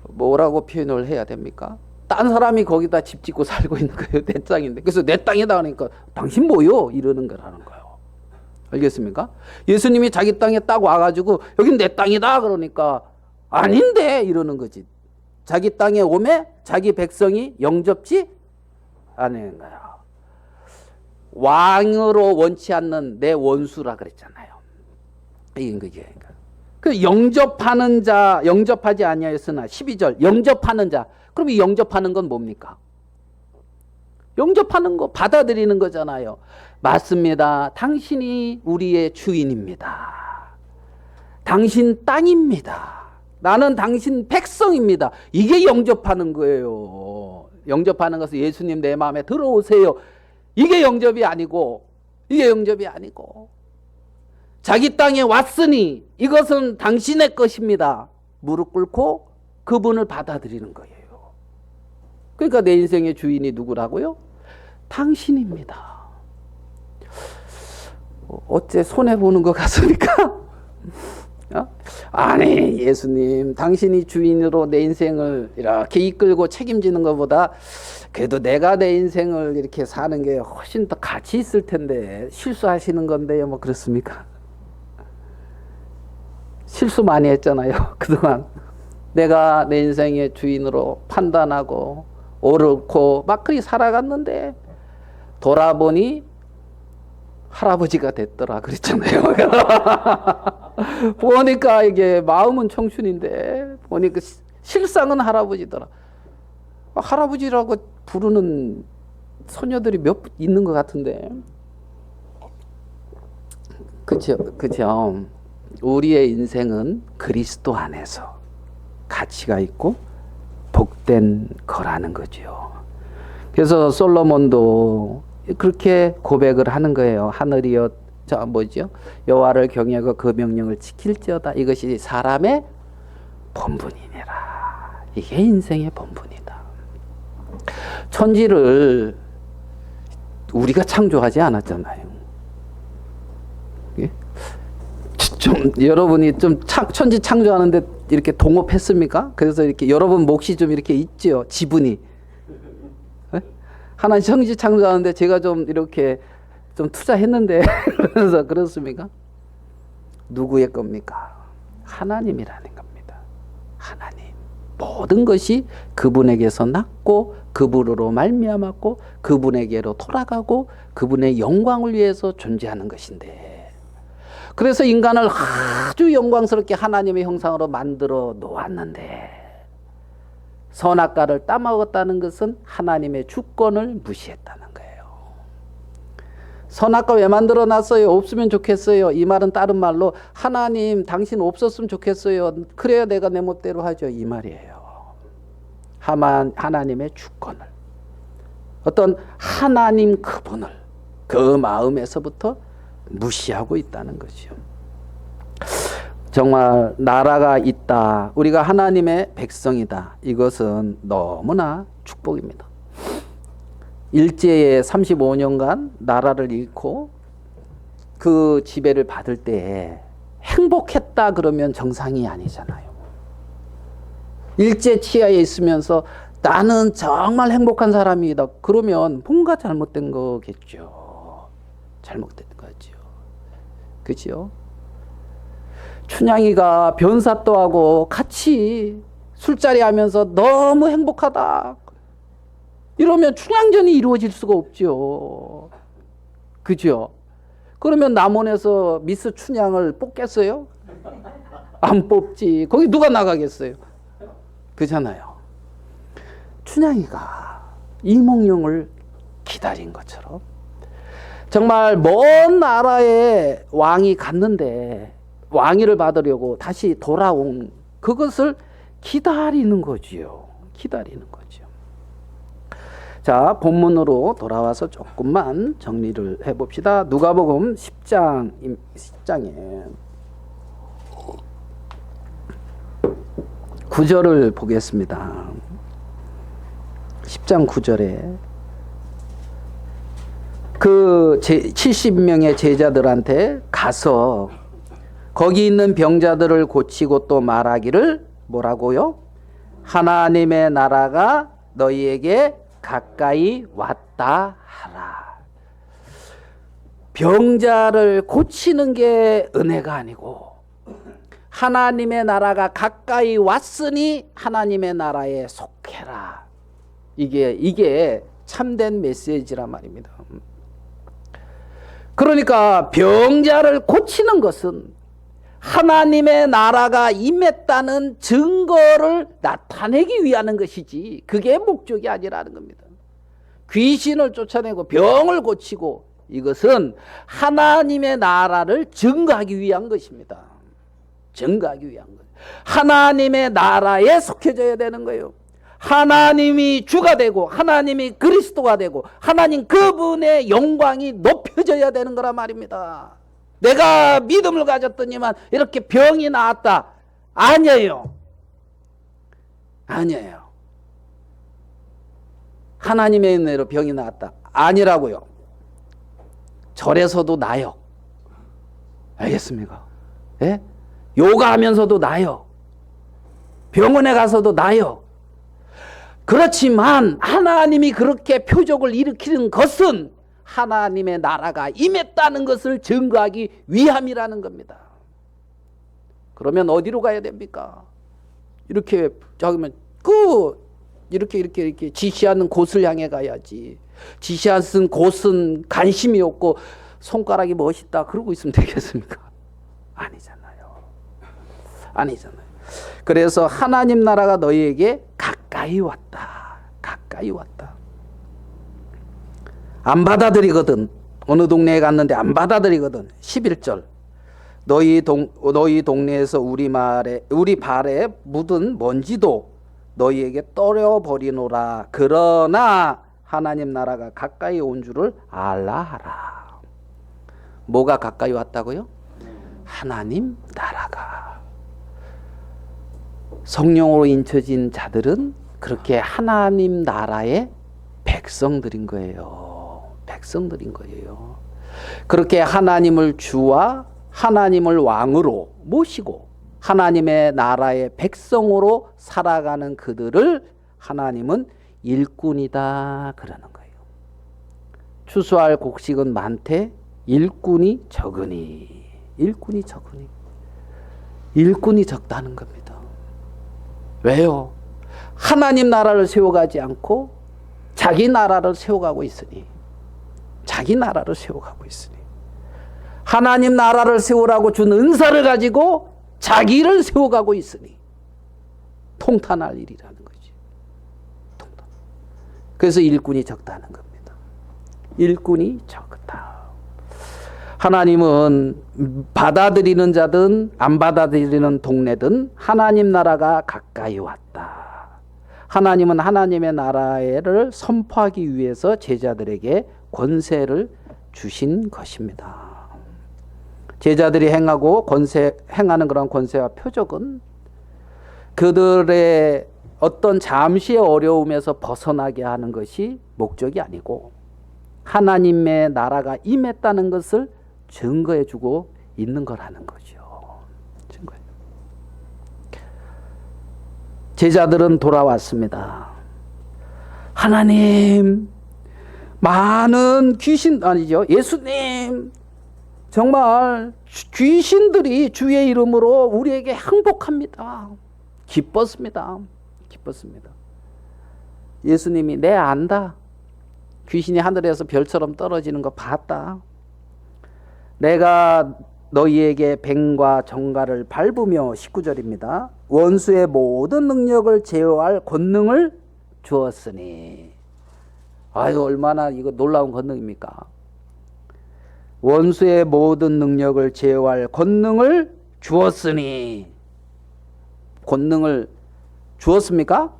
뭐라고 표현을 해야 됩니까? 딴 사람이 거기다 집 짓고 살고 있는 거예요. 내 땅인데. 그래서 내 땅이다 하니까 당신 뭐요? 이러는 거라는 거예요. 알겠습니까? 예수님이 자기 땅에 딱 와가지고 여긴 내 땅이다 그러니까 아닌데 이러는 거지. 자기 땅에 오매 자기 백성이 영접지 않는 거야. 왕으로 원치 않는 내 원수라 그랬잖아요. 이게 그러니까. 그 영접하는 자 영접하지 아니하였으나 12절 영접하는 자. 그럼 이 영접하는 건 뭡니까? 영접하는 거 받아들이는 거잖아요. 맞습니다. 당신이 우리의 주인입니다. 당신 땅입니다. 나는 당신 백성입니다. 이게 영접하는 거예요. 영접하는 것은 예수님 내 마음에 들어오세요. 이게 영접이 아니고 자기 땅에 왔으니 이것은 당신의 것입니다. 무릎 꿇고 그분을 받아들이는 거예요. 그러니까 내 인생의 주인이 누구라고요? 당신입니다. 어째 손해보는 것 같습니까? 어? 아니 예수님 당신이 주인으로 내 인생을 이렇게 이끌고 책임지는 것보다 그래도 내가 내 인생을 이렇게 사는 게 훨씬 더 가치 있을 텐데 실수하시는 건데요. 뭐 그렇습니까? 실수 많이 했잖아요. 그동안 내가 내 인생의 주인으로 판단하고 옳고 막 그리 살아갔는데 돌아보니 할아버지가 됐더라 그랬잖아요. 보니까 이게 마음은 청춘인데 보니까 실상은 할아버지더라. 할아버지라고 부르는 소녀들이 몇 있는 것 같은데. 그죠, 그죠. 우리의 인생은 그리스도 안에서 가치가 있고 복된 거라는 거죠. 그래서 솔로몬도 그렇게 고백을 하는 거예요. 하늘이여 여호와를 경외하고 그 명령을 지킬지어다. 이것이 사람의 본분이니라. 이게 인생의 본분이다. 천지를 우리가 창조하지 않았잖아요. 여러분이 천지 창조하는데 이렇게 동업했습니까? 그래서 이렇게 여러분 몫이 좀 이렇게 있죠. 지분이. 하나님 천지 창조하는데 제가 좀 이렇게 좀 투자했는데 그래서 그렇습니까? 누구의 겁니까? 하나님이라는 겁니다. 하나님. 모든 것이 그분에게서 났고 그분으로 말미암았고 그분에게로 돌아가고 그분의 영광을 위해서 존재하는 것인데, 그래서 인간을 아주 영광스럽게 하나님의 형상으로 만들어 놓았는데 선악과를 따먹었다는 것은 하나님의 주권을 무시했다는 거예요. 선악과 왜 만들어 놨어요? 없으면 좋겠어요. 이 말은 다른 말로 하나님 당신 없었으면 좋겠어요. 그래야 내가 내 멋대로 하죠. 이 말이에요. 하나님의 주권을, 어떤 하나님 그분을 그 마음에서부터 무시하고 있다는 거죠. 정말 나라가 있다, 우리가 하나님의 백성이다, 이것은 너무나 축복입니다. 일제에 35년간 나라를 잃고 그 지배를 받을 때 행복했다 그러면 정상이 아니잖아요. 일제 치하에 있으면서 나는 정말 행복한 사람이다 그러면 뭔가 잘못된 거겠죠. 잘못된 거죠. 그죠? 춘향이가 변사또하고 같이 술자리 하면서 너무 행복하다 이러면 춘향전이 이루어질 수가 없죠. 그죠? 그러면 남원에서 미스 춘향을 뽑겠어요? 안 뽑지. 거기 누가 나가겠어요? 그잖아요. 춘향이가 이몽룡을 기다린 것처럼 정말 먼 나라에 왕이 갔는데 왕위를 받으려고 다시 돌아온 그것을 기다리는 거지요. 기다리는 거죠. 자, 본문으로 돌아와서 조금만 정리를 해봅시다. 누가복음 10장에 9절을 보겠습니다. 10장 9절에 그 70명의 제자들한테 가서 거기 있는 병자들을 고치고 또 말하기를 뭐라고요? 하나님의 나라가 너희에게 가까이 왔다 하라. 병자를 고치는 게 은혜가 아니고 하나님의 나라가 가까이 왔으니 하나님의 나라에 속해라. 이게 참된 메시지란 말입니다. 그러니까 병자를 고치는 것은 하나님의 나라가 임했다는 증거를 나타내기 위한 것이지 그게 목적이 아니라는 겁니다. 귀신을 쫓아내고 병을 고치고 이것은 하나님의 나라를 증거하기 위한 것입니다. 증거하기 위한 것. 하나님의 나라에 속해져야 되는 거예요. 하나님이 주가 되고 하나님이 그리스도가 되고 하나님 그분의 영광이 높여져야 되는 거란 말입니다. 내가 믿음을 가졌더니만 이렇게 병이 나았다. 아니에요. 아니에요. 하나님의 은혜로 병이 나았다. 아니라고요. 절에서도 나요. 알겠습니까? 예? 요가하면서도 나요. 병원에 가서도 나요. 그렇지만 하나님이 그렇게 표적을 일으키는 것은 하나님의 나라가 임했다는 것을 증거하기 위함이라는 겁니다. 그러면 어디로 가야 됩니까? 이렇게 작으면 이렇게 지시하는 곳을 향해 가야지. 지시하는 곳은 관심이 없고 손가락이 멋있다 그러고 있으면 되겠습니까? 아니잖아요. 그래서 하나님 나라가 너희에게 가까이 왔다. 안 받아들이거든. 어느 동네에 갔는데 안 받아들이거든. 11절. 너희 동네에서 우리 발에 묻은 먼지도 너희에게 떨어버리노라. 그러나 하나님 나라가 가까이 온 줄을 알라 하라. 뭐가 가까이 왔다고요? 하나님 나라가. 성령으로 인쳐진 자들은 그렇게 하나님 나라의 백성들인 거예요. 그렇게 하나님을 주와 하나님을 왕으로 모시고 하나님의 나라의 백성으로 살아가는 그들을 하나님은 일꾼이다 그러는 거예요. 추수할 곡식은 많되 일꾼이 적으니. 일꾼이 적다는 겁니다. 왜요? 하나님 나라를 세워가지 않고 자기 나라를 세워가고 있으니. 하나님 나라를 세우라고 준 은사를 가지고 자기를 세워가고 있으니 통탄할 일이라는 거지. 그래서 일꾼이 적다는 겁니다. 일꾼이 적다. 하나님은 받아들이는 자든 안 받아들이는 동네든 하나님 나라가 가까이 왔다. 하나님은 하나님의 나라를 선포하기 위해서 제자들에게 권세를 주신 것입니다. 제자들이 행하는 그런 권세와 표적은 그들의 어떤 잠시의 어려움에서 벗어나게 하는 것이 목적이 아니고 하나님의 나라가 임했다는 것을 증거해 주고 있는 거라는 거죠. 제자들은 돌아왔습니다. 하나님, 많은 예수님, 정말 귀신들이 주의 이름으로 우리에게 항복합니다. 기뻤습니다. 예수님이 내 안다. 귀신이 하늘에서 별처럼 떨어지는 거 봤다. 내가 너희에게 뱀과 정갈을 밟으며 19절입니다. 원수의 모든 능력을 제어할 권능을 주었으니. 아유, 얼마나 이거 놀라운 권능입니까? 원수의 모든 능력을 제어할 권능을 주었으니. 권능을 주었습니까?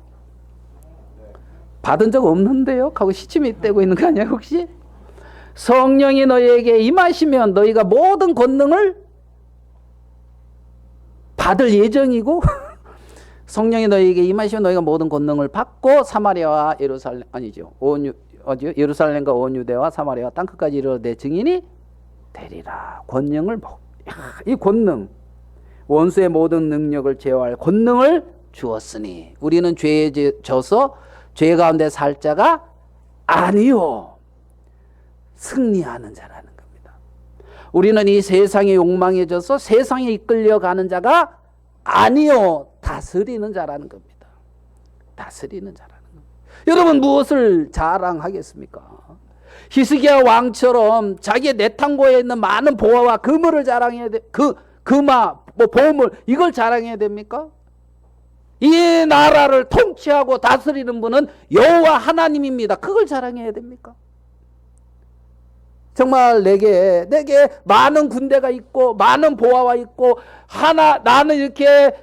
받은 적 없는데요? 하고 시침이 떼고 있는 거 아니야 혹시? 성령이 너희에게 임하시면 너희가 모든 권능을 받을 예정이고 성령이 너희에게 임하시면 너희가 모든 권능을 받고 사마리아와 예루살렘과 온 유대와 사마리아와 땅끝까지 이르러 내 증인이 되리라. 이 권능, 원수의 모든 능력을 제어할 권능을 주었으니 우리는 죄에 져서 죄 가운데 살 자가 아니요 승리하는 자라는 겁니다. 우리는 이 세상의 욕망에 져서 세상에 이끌려가는 자가 아니요 다스리는 자라는 겁니다. 여러분 무엇을 자랑하겠습니까? 히스기야 왕처럼 자기의 내탕고에 있는 많은 보화와 금을 자랑해야 돼. 보물 이걸 자랑해야 됩니까? 이 나라를 통치하고 다스리는 분은 여호와 하나님입니다. 그걸 자랑해야 됩니까? 정말 내게 많은 군대가 있고 많은 보화가 있고 나는 이렇게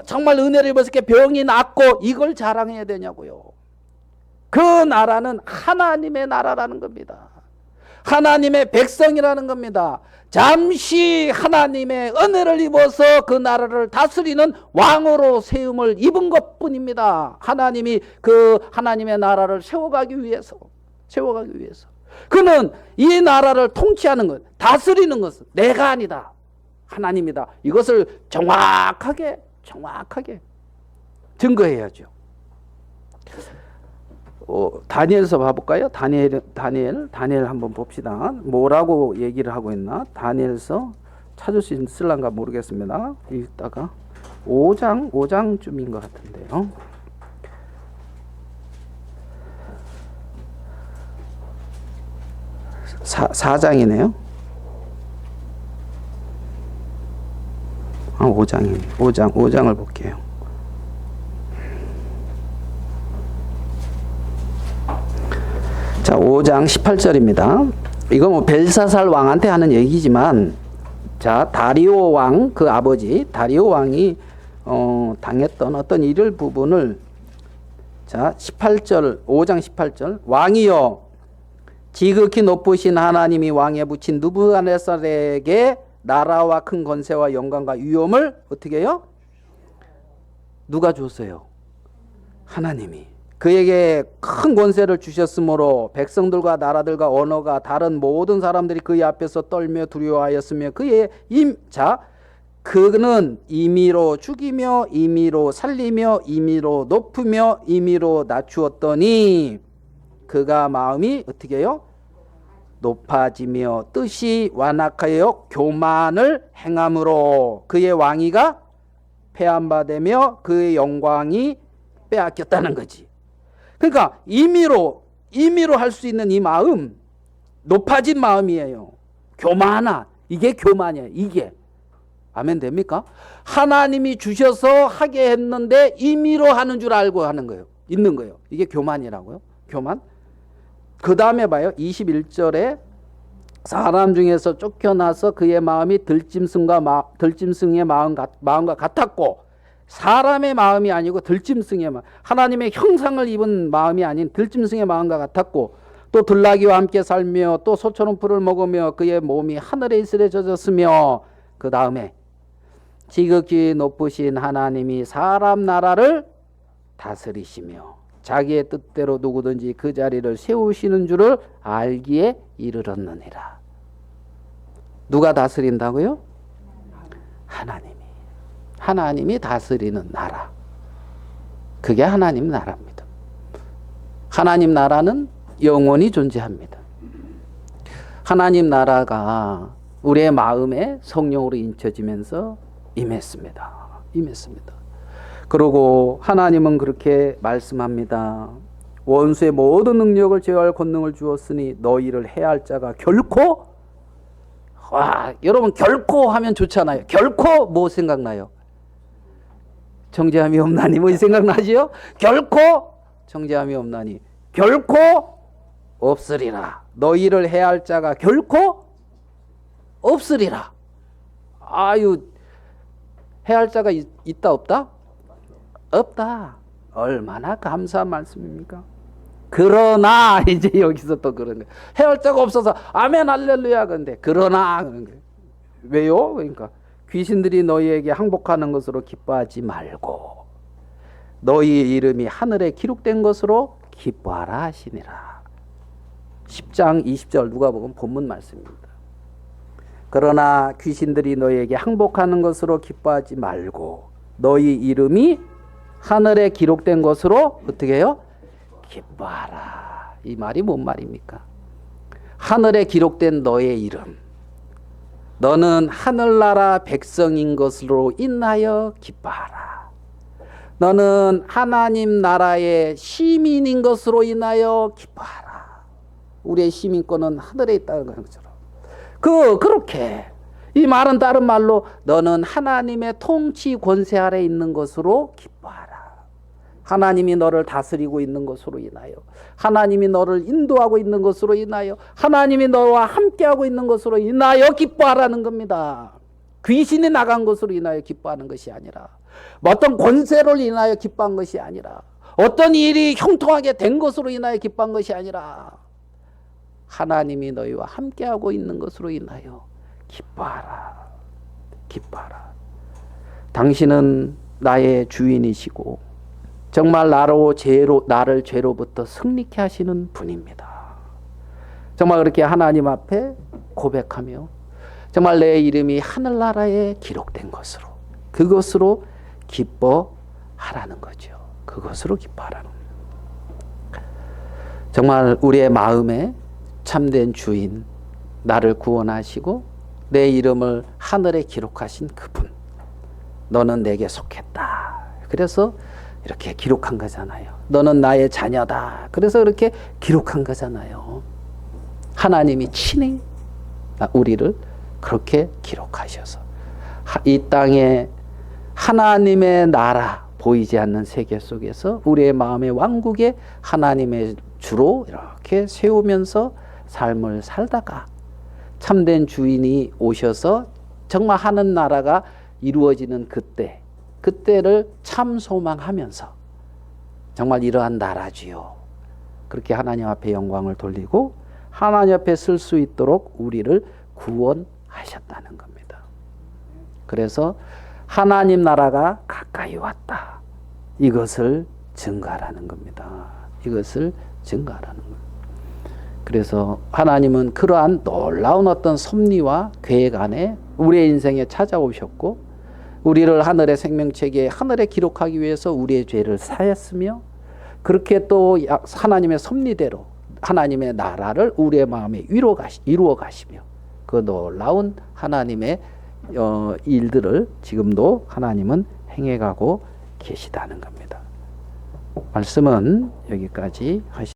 정말 은혜를 입어서 이렇게 병이 낫고 이걸 자랑해야 되냐고요. 그 나라는 하나님의 나라라는 겁니다. 하나님의 백성이라는 겁니다. 잠시 하나님의 은혜를 입어서 그 나라를 다스리는 왕으로 세움을 입은 것뿐입니다. 하나님이 그 하나님의 나라를 세워가기 위해서 그는 이 나라를 통치하는 것, 다스리는 것은 내가 아니다. 하나님이다. 이것을 정확하게 증거해야죠. 다니엘서 봐볼까요? 다니엘 한번 봅시다. 뭐라고 얘기를 하고 있나? 다니엘서 찾을 수 있을란가 모르겠습니다. 이따가 5장쯤인 것 같은데요. 4장이네요. 5장을 볼게요. 자, 5장 18절입니다. 이거 뭐 벨사살 왕한테 하는 얘기지만, 자, 다리오 왕, 그 아버지 다리오 왕이 당했던 어떤 일을 부분을, 자, 18절, 5장 18절. 왕이여, 지극히 높으신 하나님이 왕에 붙인 느부갓네살에게 나라와 큰 권세와 영광과 위엄을 어떻게 해요? 누가 줬어요? 하나님이. 그에게 큰 권세를 주셨으므로 백성들과 나라들과 언어가 다른 모든 사람들이 그의 앞에서 떨며 두려워하였으며 그는 임의로 죽이며 임의로 살리며 임의로 높으며 임의로 낮추었더니 그가 마음이 어떻게 해요? 높아지며 뜻이 완악하여 교만을 행함으로 그의 왕위가 폐한바되며 그의 영광이 빼앗겼다는 거지. 그러니까 임의로 할 수 있는 이 마음, 높아진 마음이에요. 교만한, 이게 교만이에요. 이게. 아멘 됩니까? 하나님이 주셔서 하게 했는데 임의로 하는 줄 알고 하는 거예요. 있는 거예요. 이게 교만이라고요. 교만. 그 다음에 봐요. 21절에 사람 중에서 쫓겨나서 그의 마음이 들짐승의 마음과 같았고, 사람의 마음이 아니고 들짐승의 마음, 하나님의 형상을 입은 마음이 아닌 들짐승의 마음과 같았고, 또 들나귀와 함께 살며 또 소처럼 풀을 먹으며 그의 몸이 하늘에 이슬에 젖었으며, 그 다음에 지극히 높으신 하나님이 사람 나라를 다스리시며 자기의 뜻대로 누구든지 그 자리를 세우시는 줄을 알기에 이르렀느니라. 누가 다스린다고요? 하나님이 다스리는 나라. 그게 하나님 나라입니다. 하나님 나라는 영원히 존재합니다. 하나님 나라가 우리의 마음에 성령으로 인쳐지면서 임했습니다. 그리고 하나님은 그렇게 말씀합니다. 원수의 모든 능력을 제어할 권능을 주었으니 너희를 해할 자가 결코, 여러분 결코 하면 좋잖아요. 결코 뭐 생각나요? 정죄함이 없나니 뭐 생각나지요? 결코 정죄함이 없나니 결코 없으리라. 너희를 해할 자가 결코 없으리라. 해할 자가 있다 없다? 없다. 얼마나 감사한 말씀입니까? 그러나 이제 여기서 또 그런 거예요. 해할 자가 없어서 아멘 할렐루야 그런데 그러나 그런 거예요. 왜요? 그러니까 귀신들이 너희에게 항복하는 것으로 기뻐하지 말고 너희 이름이 하늘에 기록된 것으로 기뻐하라 하시니라. 10장 20절 누가복음 본문 말씀입니다. 그러나 귀신들이 너희에게 항복하는 것으로 기뻐하지 말고 너희 이름이 하늘에 기록된 것으로 어떻게 해요? 기뻐하라. 이 말이 뭔 말입니까? 하늘에 기록된 너의 이름, 너는 하늘나라 백성인 것으로 인하여 기뻐하라. 너는 하나님 나라의 시민인 것으로 인하여 기뻐하라. 우리의 시민권은 하늘에 있다는 것처럼. 그렇게 이 말은 다른 말로 너는 하나님의 통치 권세 아래 있는 것으로 기뻐하라. 하나님이 너를 다스리고 있는 것으로 인하여, 하나님이 너를 인도하고 있는 것으로 인하여, 하나님이 너와 함께하고 있는 것으로 인하여 기뻐하라는 겁니다. 귀신이 나간 것으로 인하여 기뻐하는 것이 아니라, 어떤 권세를 인하여 기뻐한 것이 아니라, 어떤 일이 형통하게 된 것으로 인하여 기뻐한 것이 아니라, 하나님이 너희와 함께하고 있는 것으로 인하여 기뻐하라. 기뻐하라. 당신은 나의 주인이시고 정말 나를 죄로부터 승리케 하시는 분입니다. 정말 그렇게 하나님 앞에 고백하며 정말 내 이름이 하늘나라에 기록된 것으로, 그것으로 기뻐하라는 거죠. 그것으로 기뻐하라는 거예요. 정말 우리의 마음에 참된 주인, 나를 구원하시고 내 이름을 하늘에 기록하신 그분, 너는 내게 속했다. 그래서 이렇게 기록한 거잖아요. 너는 나의 자녀다. 그래서 그렇게 기록한 거잖아요. 하나님이 친히 우리를 그렇게 기록하셔서 이 땅에 하나님의 나라, 보이지 않는 세계 속에서 우리의 마음의 왕국에 하나님의 주로 이렇게 세우면서 삶을 살다가 참된 주인이 오셔서 정말 하는 나라가 이루어지는 그때를 참 소망하면서 정말 이러한 나라지요. 그렇게 하나님 앞에 영광을 돌리고 하나님 앞에 쓸 수 있도록 우리를 구원하셨다는 겁니다. 그래서 하나님 나라가 가까이 왔다. 이것을 증가하라는 겁니다. 이것을 증가하라는 겁니다. 그래서 하나님은 그러한 놀라운 어떤 섭리와 계획 안에 우리의 인생에 찾아오셨고 우리를 하늘의 생명책에 하늘에 기록하기 위해서 우리의 죄를 사했으며 그렇게 또 하나님의 섭리대로 하나님의 나라를 우리의 마음에 이루어 가시며 그 놀라운 하나님의 일들을 지금도 하나님은 행해가고 계시다는 겁니다. 말씀은 여기까지 하시